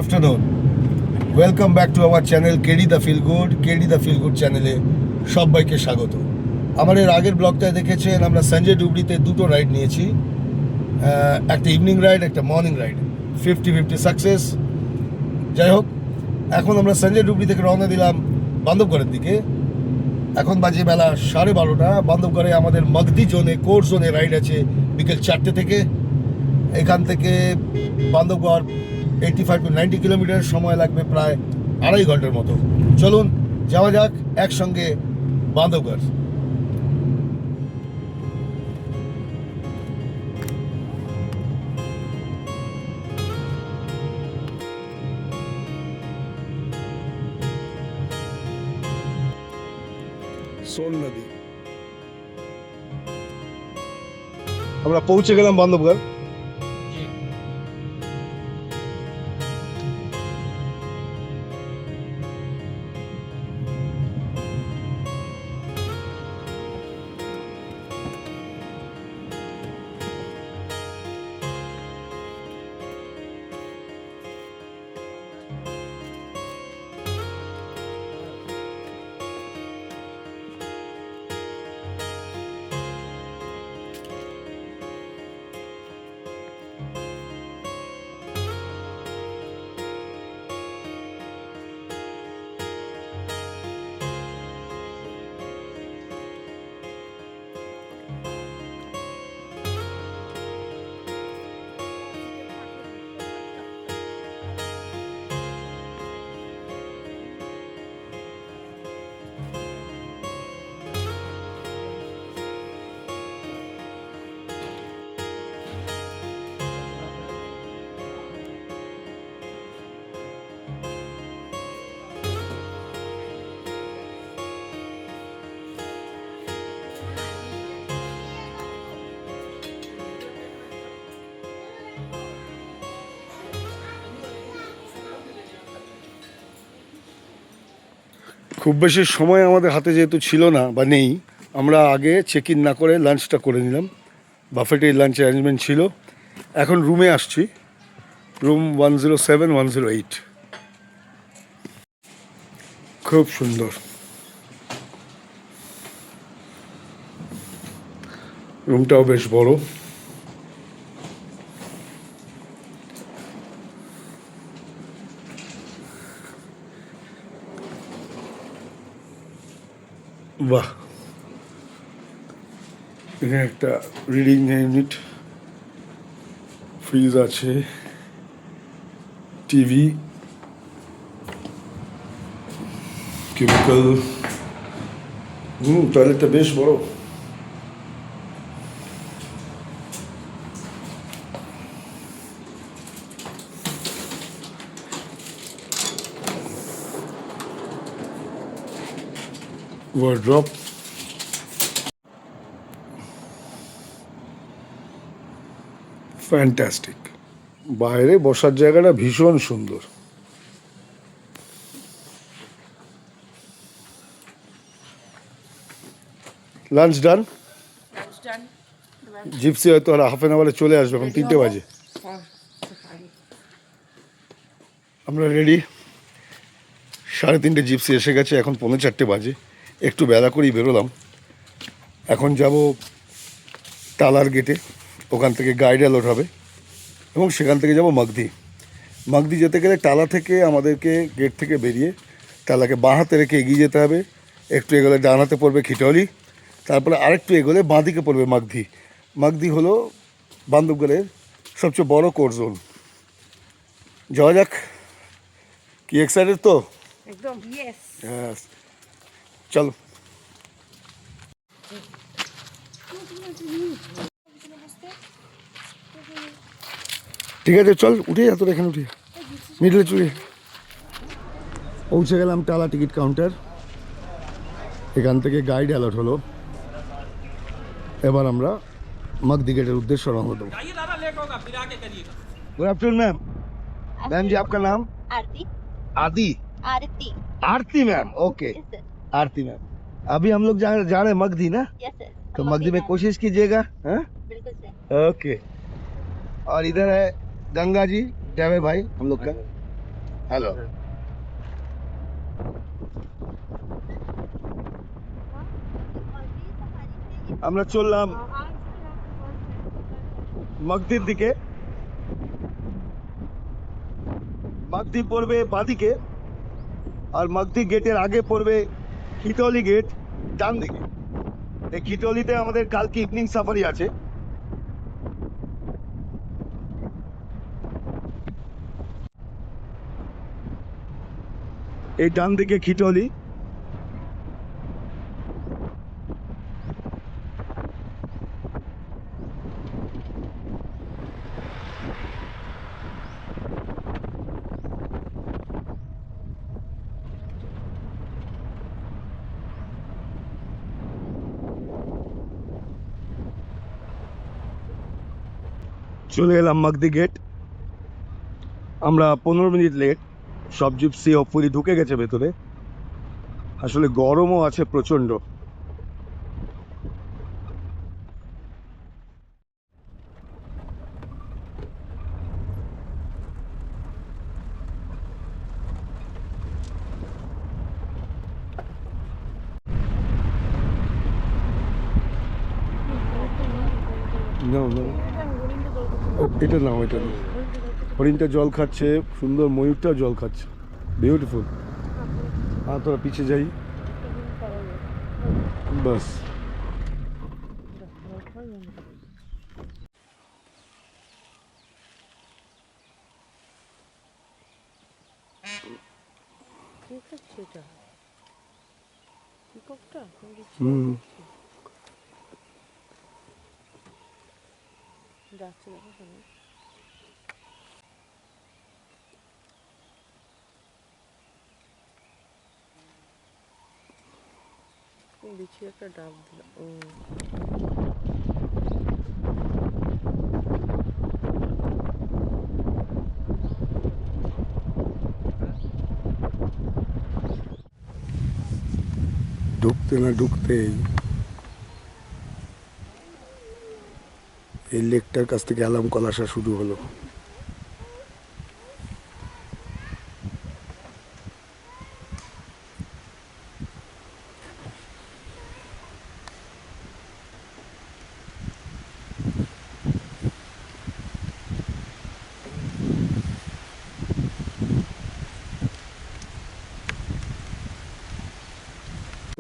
afternoon. Welcome back to our channel KD the feel good. KD the feel good চ্যানেলে সবাইকে স্বাগত। আমার এর আগের ব্লগটায় দেখেছেন আমরা সঞ্জয় ডুবরিতে দুটো রাইড নিয়েছি, একটা ইভিনিং রাইড, একটা মর্নিং রাইড। 50-50 সাকসেস। যাই হোক, এখন আমরা সঞ্জয় ডুবরি থেকে রওনা দিলাম বান্ধবগড়ের দিকে। এখন বাজে বেলা 12:30। বান্ধবগড়ে আমাদের মগদি জোনে, কোর জোনে রাইড আছে বিকেল 4টে থেকে। এখান থেকে বান্ধবগড় 85 to 90 কিলোমিটার, সময় লাগবে প্রায় 2.5 ঘন্টার মতো। চলুন যাওয়া যাক একসঙ্গে বান্ধবগড়। সোন নদী, আমরা পৌঁছে গেলাম বান্ধবগড়। খুব বেশি সময় আমাদের হাতে যেহেতু ছিল না বা নেই, আমরা আগে চেক ইন না করে লাঞ্চটা করে নিলাম। বাফেটের লাঞ্চ অ্যারেঞ্জমেন্ট ছিল। এখন রুমে আসছি, রুম 107-108। খুব সুন্দর রুমটাও, বেশ বড়। বাহ, এখানে একটা রিডিং ইউনিট, ফ্রিজ আছে, টিভি, কিউবিকল। টয়লেটটা বেশ বড়। Wardrobe, fantastic. বাইরে বসার জায়গাটা ভীষণ সুন্দর। লাঞ্চ ডান। জিপসি হয়তো আর হাফ অ্যান আওয়ারে চলে আসবে, এখন 3টে বাজে। আমরা রেডি। 3:30 জিপসি এসে গেছে, এখন 4:45 বাজে। একটু বেলা করেই বেরোলাম। এখন যাব টালার গেটে, ওখান থেকে গাইড অ্যালট হবে এবং সেখান থেকে যাব মগদি। মগদি যেতে গেলে টালা থেকে আমাদেরকে গেট থেকে বেরিয়ে টালাকে বাঁ হাতে রেখে এগিয়ে যেতে হবে। একটু এগোলে ডান হাতে পড়বে খিটলি, তারপরে আরেকটু এগোলে বাঁ দিকে পড়বে মগদি। মগদি হলো বান্ধবগড়ের সবচেয়ে বড় কোর জোন। যাওয়া যাক। কি এক্সাইটেড তো? একদম, ইয়েস। হ্যাঁ, চলো। ঠিক আছে, চল উঠে যা, তোর এখানে উঠে মিডলে চলে। পৌঁছে গেলাম টালা টিকিট কাউন্টার। এখান থেকে গাইড অ্যালার্ট হলো। এবার আমরা মগদি গেটের উদ্দেশ্যে রওনা দেবো। Good afternoon ma'am. मैम जी आपका नाम? आरती। आदि? आरती। आरती मैम, ओके। Yes, sir. आरती मैम, अभी हम लोग जा रहे हैं मगधी ना, Yes, sir. तो मगधी में कोशिश कीजिएगा। हाँ, बिल्कुल सर। ओके। और इधर है गंगा जी, ड्राइवर भाई हम लोग का। হ্যালো। আমরা চললাম মগদির দিকে। মগদি পড়বে বাঁদিকে, আর মগদি গেটের আগে পড়বে খিতলি গেট ডান দিকে। এই খিতলিতে আমাদের কালকে ইভিনিং সাফারি আছে। এই ডান দিকে খিতলি। চলে এলাম মগদি গেট। আমরা 15 মিনিট লেট। সব জিপসি হোপফুলি ঢুকে গেছে ভেতরে। আসলে গরমও আছে প্রচন্ড। এটা নাও, এটা নাও। হরিণটা জল খাচ্ছে, সুন্দর ময়ূরটাও জল খাচ্ছে, বিউটিফুল। তোরা পিছিয়ে যাই বাস। বিচি একটা ডাব দিল। ঢুকতে না ঢুকতেই এই লেকটার কাছ থেকে অ্যালার্ম কল আসা শুরু হলো।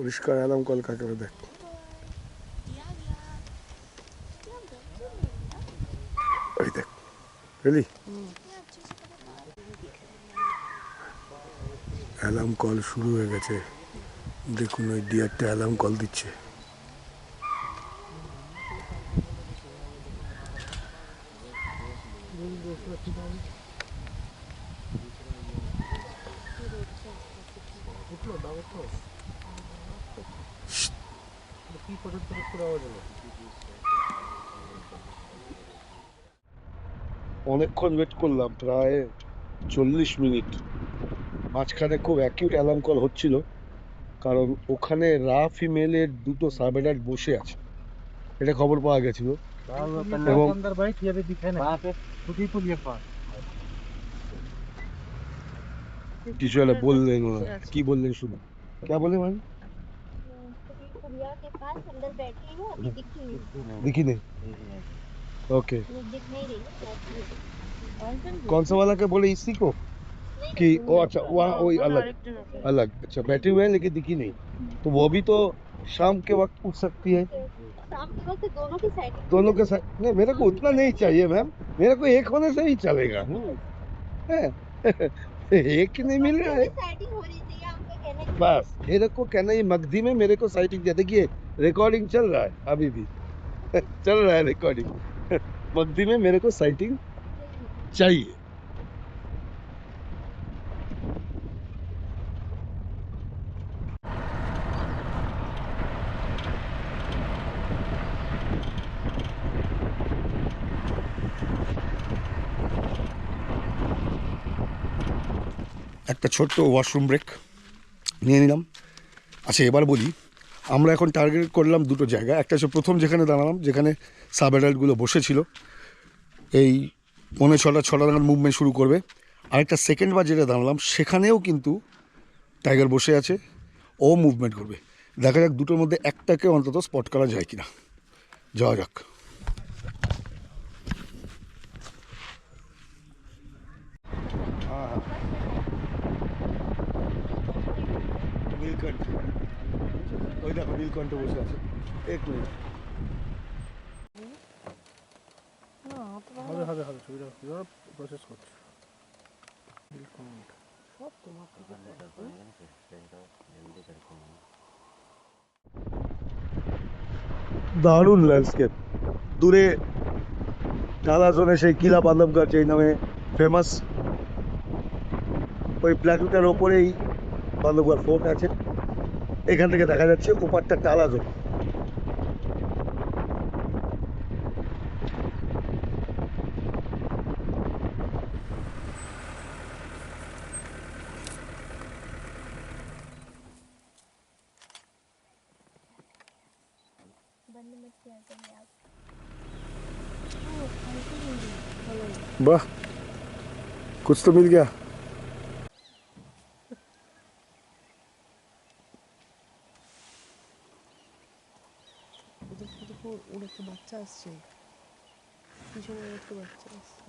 পরিষ্কার অ্যালার্ম কল কাকে দেখ। ওই দেখ, রেলি অ্যালার্ম কল শুরু হয়ে গেছে। দেখুন ওই ডিয়ারটা অ্যালার্ম কল দিচ্ছে। অনেকক্ষণ ওয়েট করলাম, প্রায় 40 মিনিট। মাঝখানে খুব অ্যাকিউট অ্যালার্ম কল হচ্ছিল, কারণ ওখানে রা ফিমেলের দুটো সাবেডার বসে আছে, এটা খবর পাওয়া গেছিল। এবং কিছু একটা বললেন ওরা, কি বললেন শুনো। क्या बोले मैम? रिया के पास अंदर बैठी है, अभी दिखी नहीं। दिखी नहीं। ओके, दिख नहीं रही है। कौन सा वाला के बोले इसी को कि ओ अच्छा वहाँ वही अलग अलग। अच्छा बैठे हुए हैं लेकिन दिखी नहीं, तो वो भी तो शाम के वक्त उठ सकती है। शाम के वक्त दोनों की साइड दोनों के साथ नहीं, मेरे को उतना नहीं चाहिए मैम, मेरे को एक होने से ही चलेगा। है एक नहीं मिल रहा है साइडिंग हो रही चाहिए, आपका कहने की बस। मेरे को कहना ये मगधी में मेरे को साइटिंग दिया। देखिए रिकॉर्डिंग चल रहा है अभी भी चल रहा है रिकॉर्डिंग। मगधी में मेरे को साइटिंग चाहिए। একটা ছোট্ট ওয়াশরুম ব্রেক নিয়ে নিলাম। আচ্ছা এবার বলি, আমরা এখন টার্গেট করলাম দুটো জায়গা। একটা হচ্ছে প্রথম যেখানে দাঁড়ালাম, যেখানে সাব অ্যাডাল্টগুলো বসেছিল, এই 6:45 নাগাদ মুভমেন্ট শুরু করবে। আরেকটা সেকেন্ড বার যেটা দাঁড়ালাম সেখানেও কিন্তু টাইগার বসে আছে, ও মুভমেন্ট করবে। দেখা যাক দুটোর মধ্যে একটাকে অন্তত স্পট করা যায় কিনা। যাওয়া যাক। নীলকণ্ঠ, ওই দেখো নীলকণ্ঠ বসে আছে। এক মিনিট, হবে হবে হবে, ছবিটা প্রসেস করছি। সব তোমার থেকে দারুণ ল্যান্ডস্কেপ। দূরে টালাজনে সেই কিলা বান্ধবগড় যেই নামে ফেমাস, ওই প্ল্যাটুটার ওপরেই বান্ধবগড় ফোর্ট আছে। এখান থেকে দেখা যাচ্ছে ওপারটা টালাজন। बंद मत किया करिए आप। वाह, कुछ तो मिल गया। ওদের দেখো, ওর একটা বাচ্চা আসছে, পিছনে ওর একটা বাচ্চা আসছে।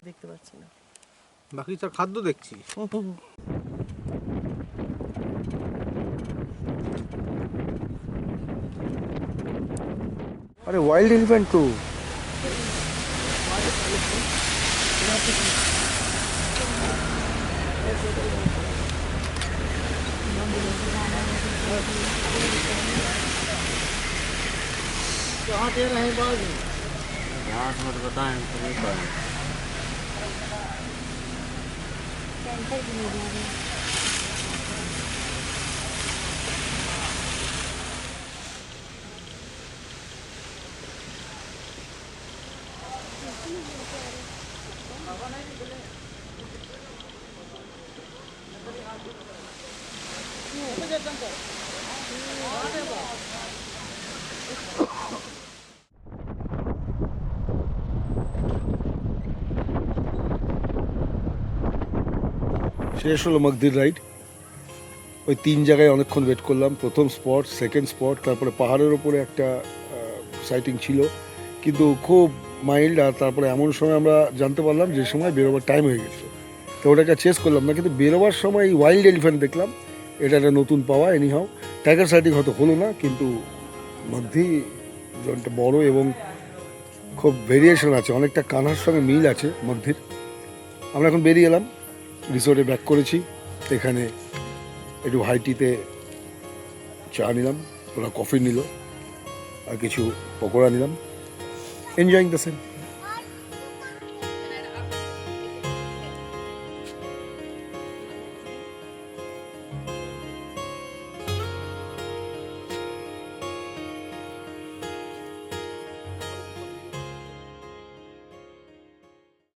দেখতে পাচ্ছি না, বাকি তার খাদ্য দেখছি। अरे वाइल्ड एलिफेंट तो कहाँ दे रहे हैं बाज? यहाँ मत बताएं तो नहीं पाए। सेंटर भी नहीं जा रहे। শেষ হলো মগদির রাইড। ওই 3 জায়গায় অনেকক্ষণ ওয়েট করলাম। প্রথম স্পট, সেকেন্ড স্পট, তারপরে পাহাড়ের ওপরে একটা সাইটিং ছিল কিন্তু খুব মাইল্ড। আর তারপরে এমন সময় আমরা জানতে পারলাম যে সময় বেরোবার টাইম হয়ে গেছে, তো ওটাকে চেস করলাম না। কিন্তু বেরোবার সময় এই ওয়াইল্ড এলিফ্যান্ট দেখলাম, এটা একটা নতুন পাওয়া। এনিহাও টাইগার সাইটিং হয়তো হলো না, কিন্তু মধ্যে জনটা বড় এবং খুব ভেরিয়েশন আছে, অনেকটা কানহার সঙ্গে মিল আছে মধ্যের। আমরা এখন বেরিয়ে এলাম, রিসোর্টে ব্যাক করেছি। এখানে একটু হাইটিতে চা নিলাম, ওরা কফি নিল, আর কিছু পকোড়া নিলাম। Enjoying the same.